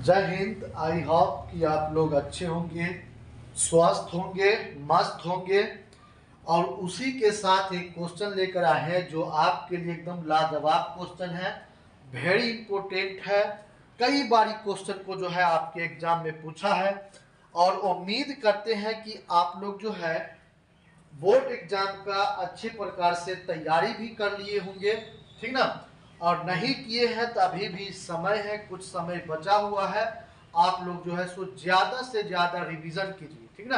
जय Hind. I hope कि आप लोग अच्छे होंगे, स्वस्थ होंगे, मस्त होंगे। और उसी के साथ एक क्वेश्चन लेकर आए हैं जो आपके लिए एकदम लाजवाब क्वेश्चन है, वेरी इंपॉर्टेंट है। कई बार क्वेश्चन को जो है आपके एग्जाम में पूछा है और उम्मीद करते हैं कि आप लोग जो है बोर्ड एग्जाम का अच्छे प्रकार से तैयारी भी कर लिए होंगे, ठीक ना। और नहीं किए हैं तो अभी भी समय है, कुछ समय बचा हुआ है। आप लोग जो है सो ज़्यादा से ज़्यादा रिवीजन कीजिए, ठीक ना।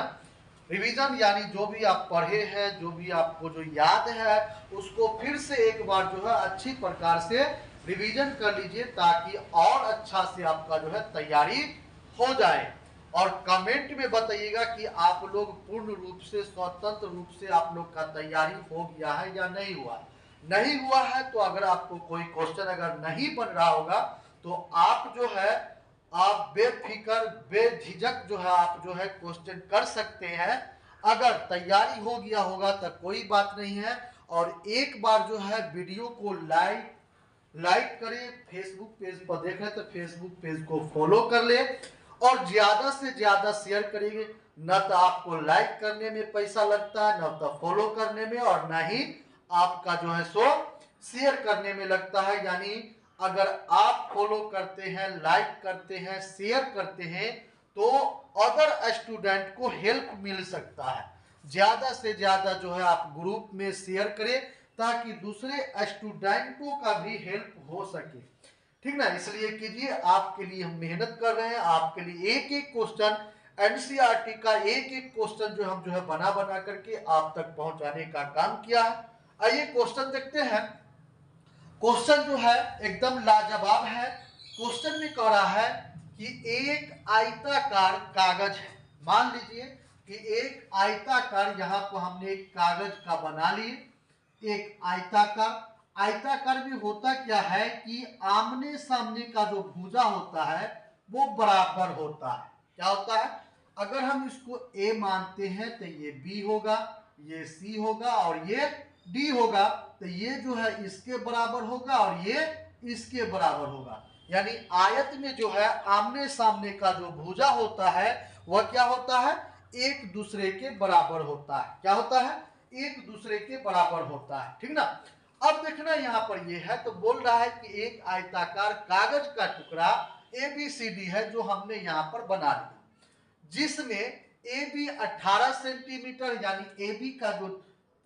रिवीजन यानी जो भी आप पढ़े हैं, जो भी आपको जो याद है, उसको फिर से एक बार जो है अच्छी प्रकार से रिवीजन कर लीजिए ताकि और अच्छा से आपका जो है तैयारी हो जाए। और कमेंट में बताइएगा कि आप लोग पूर्ण रूप से स्वतंत्र रूप से आप लोग का तैयारी हो गया है या नहीं हुआ। नहीं हुआ है तो अगर आपको कोई क्वेश्चन अगर नहीं बन रहा होगा तो आप जो है आप बेफिक्र बेझिझक जो है आप जो है क्वेश्चन कर सकते हैं। अगर तैयारी हो गया होगा तो कोई बात नहीं है। और एक बार जो है वीडियो को लाइक करें, फेसबुक पेज पर देख रहे हैं तो फेसबुक पेज को फॉलो कर ले और ज्यादा से ज्यादा शेयर करेंगे। न तो आपको लाइक करने में पैसा लगता है, न तो फॉलो करने में, और न ही आपका जो है सो शेयर करने में लगता है। यानी अगर आप फॉलो करते हैं, लाइक करते हैं, शेयर करते हैं तो अदर स्टूडेंट को हेल्प मिल सकता है। ज्यादा से ज्यादा जो है आप ग्रुप में शेयर करें ताकि दूसरे स्टूडेंटों का भी हेल्प हो सके, ठीक ना। इसलिए कीजिए, आपके लिए हम मेहनत कर रहे हैं, आपके लिए एक एक क्वेश्चन एनसीईआरटी का एक एक क्वेश्चन जो हम जो है बना बना करके आप तक पहुंचाने का काम किया है। आइए क्वेश्चन देखते हैं। क्वेश्चन जो है एकदम लाजवाब है। क्वेश्चन में कह रहा है कि एक आयताकार कागज है। मान लीजिए कि एक आयताकार, यहाँ को हमने एक कागज का बना लिए, एक आयताकार। आयताकार में होता क्या है कि आमने सामने का जो भुजा होता है वो बराबर होता है। क्या होता है? अगर हम इसको ए मानते हैं तो ये बी होगा, ये सी होगा और ये डी होगा। तो ये जो है इसके बराबर होगा और ये इसके बराबर होगा। यानी आयत में जो है आमने सामने का जो भुजा होता है वह क्या होता है? एक दूसरे के बराबर होता है। क्या होता है? एक दूसरे के बराबर होता है, ठीक ना। अब देखना यहाँ पर ये है तो बोल रहा है कि एक आयताकार कागज का टुकड़ा ABCD है जो हमने यहाँ पर बना लिया, जिसमें AB 18 सेंटीमीटर, यानी AB का जो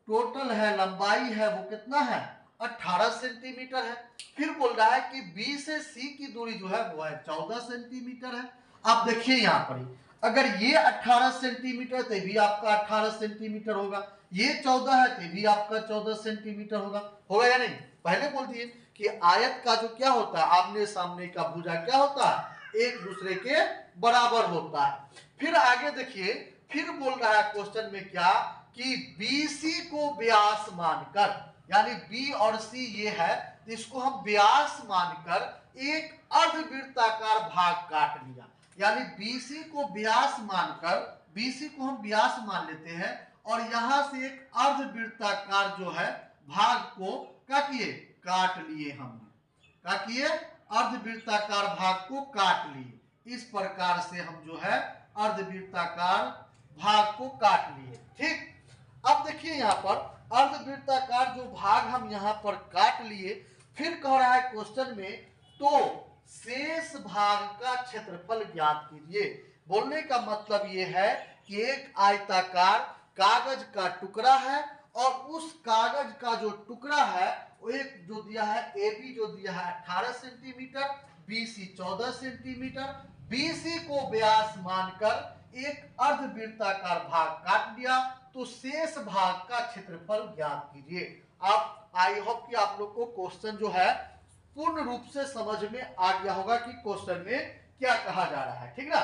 टोटल है लंबाई है वो कितना है? 18 सेंटीमीटर है। फिर बोल रहा है कि B से C की दूरी जो है वो है 14 सेंटीमीटर है। आप देखिए यहाँ पर अगर ये 18 सेंटीमीटर तो भी आपका 18 सेंटीमीटर होगा, ये 14 है तो भी आपका 14 सेंटीमीटर होगा या नहीं? पहले बोल दिए कि आयत का जो क्या होता है, आमने सामने का भुजा क्या होता है? एक दूसरे के बराबर होता है। फिर आगे देखिए, फिर बोल रहा है क्वेश्चन में क्या कि BC को व्यास मानकर, यानी B और C ये है, इसको हम व्यास मानकर एक अर्धवृत्ताकार भाग काट लिया। यानी BC को व्यास मानकर, BC को हम व्यास मान लेते हैं और यहां से एक अर्धवृत्ताकार जो है भाग को क्या किए? काट लिए हमने। क्या किए? अर्धवृत्ताकार भाग को काट लिए। इस प्रकार से हम जो है अर्धवृत्ताकार भाग को काट लिए, ठीक। अब देखिए यहाँ पर अर्धवृत्ताकार जो भाग हम यहाँ पर काट लिए, फिर कह रहा है क्वेश्चन में तो शेष भाग का क्षेत्रफल ज्ञात कीजिए। बोलने का मतलब ये है कि एक आयताकार कागज का टुकड़ा है और उस कागज का जो टुकड़ा है वो एक जो दिया है AB जो दिया है 18 सेंटीमीटर, BC 14 सेंटीमीटर। BC को व्यास मानकर एक अर्धवृत्ताकार भाग काट दिया तो शेष भाग का क्षेत्रफल ज्ञात कीजिए। आप आई होप कि आप लोग को क्वेश्चन जो है पूर्ण रूप से समझ में आ गया होगा कि क्वेश्चन में क्या कहा जा रहा है, ठीक ना।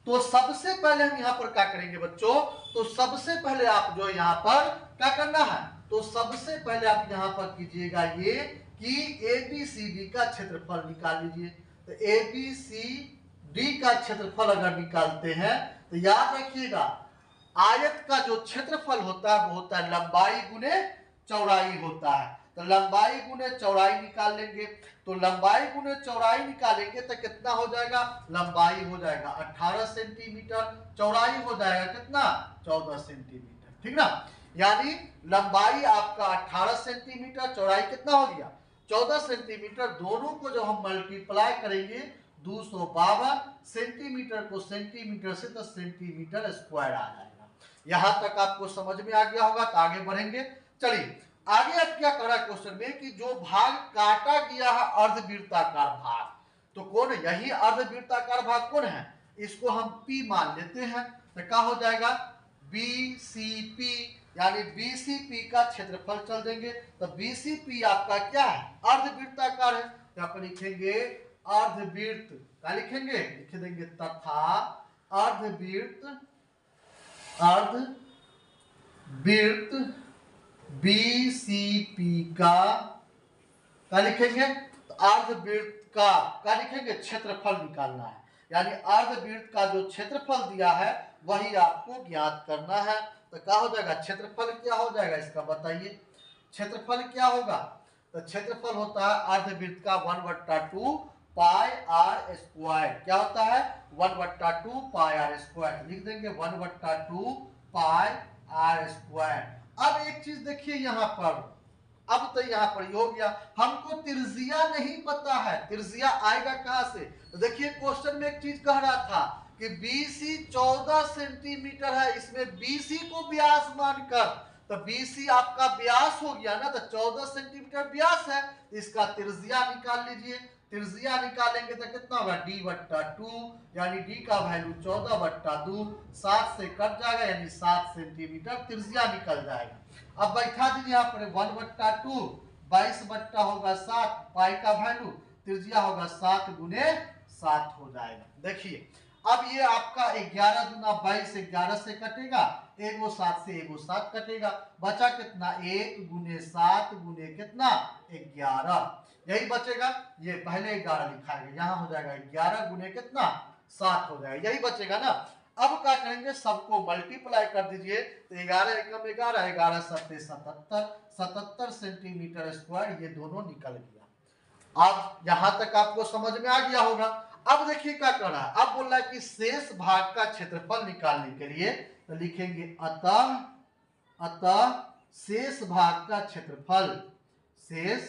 तो सबसे पहले हम यहाँ पर क्या करेंगे बच्चों? तो सबसे पहले आप जो यहाँ पर क्या करना है, तो सबसे पहले आप यहाँ पर कीजिएगा ये कि ABCD का क्षेत्रफल निकाल लीजिए। तो ABCD का क्षेत्रफल अगर निकालते हैं तो याद रखिएगा आयत का जो क्षेत्रफल होता है वो होता है लंबाई गुने चौड़ाई होता है। तो लंबाई गुने चौड़ाई निकाल लेंगे। तो लंबाई गुने चौड़ाई निकालेंगे तो कितना हो जाएगा, लंबाई हो जाएगा 18 सेंटीमीटर, चौड़ाई हो जाएगा कितना 14 सेंटीमीटर, ठीक ना। यानी लंबाई आपका 18 सेंटीमीटर, चौड़ाई कितना हो गया 14 सेंटीमीटर। दोनों को जब हम मल्टीप्लाई करेंगे 252 सेंटीमीटर को सेंटीमीटर से तो सेंटीमीटर स्क्वायर आ जाएगा। यहां तक आपको समझ में आ गया होगा, तो आगे बढ़ेंगे। चलिए आगे अब क्या करा क्वेश्चन में कि जो भाग काटा गया है अर्धवृत्ताकार भाग, तो कौन है, यही अर्धवृत्ताकार भाग कौन है, इसको हम P मान लेते हैं। तो क्या हो जाएगा BCP, यानी BCP का क्षेत्रफल चल देंगे। तो BCP आपका क्या है, अर्धवृत्ताकार है। तो आप लिखेंगे अर्धवृत्त, क्या लिखेंगे, लिख देंगे तथा अर्धवृत्त BCP का क्या लिखेंगे, तो अर्धवृत्त का क्या लिखेंगे, क्षेत्रफल निकालना है। यानी अर्धवृत्त का जो क्षेत्रफल दिया है वही आपको ज्ञात करना है। तो क्या हो जाएगा, क्षेत्रफल क्या हो जाएगा इसका बताइए, क्षेत्रफल क्या होगा। तो क्षेत्रफल होता है अर्धवृत्त का 1/2 पाई आर स्क्वायर। क्या होता है 1/2 पाई आर स्क्वायर, लिख देंगे 1/2 पाई आर स्क्वायर। अब एक चीज देखिए यहाँ पर, अब तो यहाँ पर ये हो गया, हमको त्रिज्या नहीं पता है, त्रिज्या आएगा कहां से। तो देखिए क्वेश्चन में एक चीज कह रहा था कि BC 14 सेंटीमीटर है, इसमें BC को व्यास मानकर, तो BC आपका व्यास हो गया ना, तो 14 सेंटीमीटर व्यास है, इसका त्रिज्या निकाल लीजिए। त्रिज्या निकालेंगे तो कितना होगा D/2, यानी D का वैल्यू 14/2, 7 से कट जाएगा, यानी 7 सेंटीमीटर त्रिज्या निकल जाएगा। अब बैठा दीजिए यहाँ पर 1/2 22 होगा 7, पाई का वैल्यू त्रिज्या होगा 7 गुने 7 हो जाएगा। देखिए अब ये आपका 11 दूना 22, 11 से कटेगा, एगो 7 से एगो 7 कटेगा, बचा कितना 1 गुने 7 गुने कितना 11, यही बचेगा। ये पहले 11 लिखा है, यहाँ हो जाएगा 11 गुने कितना 7 हो जाएगा, यही बचेगा ना। अब क्या करेंगे, सबको मल्टीप्लाई कर दीजिए। तो 11 एकम 11, 11 सत्ते 77, 77 सेंटीमीटर स्क्वायर, ये दोनों निकल गया। अब यहां तक आपको समझ में आ गया होगा। अब देखिए क्या कर रहा है, अब बोल रहा है कि शेष भाग का क्षेत्रफल निकालने के लिए तो लिखेंगे अतः शेष भाग का क्षेत्रफल, शेष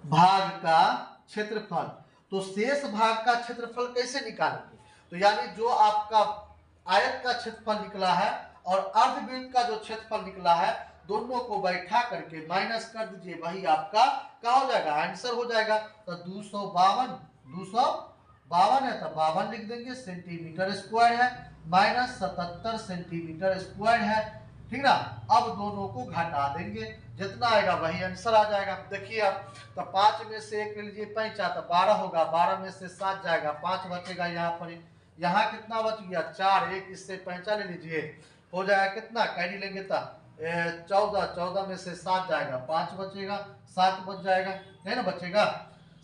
भाग का क्षेत्रफल। तो शेष भाग का क्षेत्रफल कैसे निकालेंगे, तो यानी जो आपका आयत का क्षेत्रफल निकला है और अर्धवृत्त का जो क्षेत्रफल निकला है, दोनों को बैठा करके माइनस कर दीजिए, वही आपका क्या हो जाएगा, आंसर हो जाएगा। तो 252 है तो 52 लिख देंगे, सेंटीमीटर स्क्वायर है, माइनस 77 सेंटीमीटर स्क्वायर है, ठीक ना। अब दोनों को घटा देंगे, जितना आएगा वही आंसर आ जाएगा। देखिए अब तो 5 में से 1 ले लीजिए 5, तो 12 होगा, 12 में से 7 जाएगा, 5 बचेगा यहाँ पर, यहाँ कितना बच गया 4, 1 इससे 5 ले लीजिए, हो जाएगा कितना, कैरी लेंगे तो 14, 14 में से 7 जाएगा, 5 बचेगा, 7 बच जाएगा, नहीं ना बचेगा,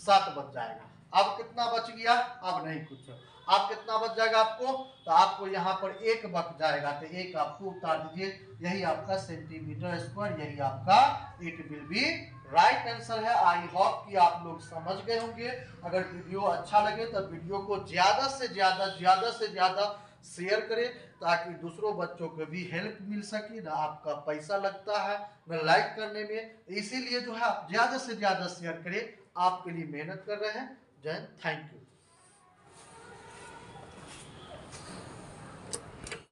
7 बच जाएगा। अब कितना बच गया, अब नहीं कुछ, अब कितना बच जाएगा आपको, तो आपको यहाँ पर 1 बच जाएगा, तो 1 आपको उतार दीजिए, यही आपका सेंटीमीटर स्क्वायर, यही आपका it will be right answer है। आई होप कि आप लोग समझ गए होंगे। अगर वीडियो अच्छा लगे तो वीडियो को ज्यादा से ज्यादा शेयर करें, ताकि दूसरों बच्चों को भी हेल्प मिल सके, ना आपका पैसा लगता है ना लाइक करने में, इसीलिए जो है आप ज्यादा से ज्यादा शेयर करें, आपके लिए मेहनत कर रहे हैं। जय हिंद, थैंक यू।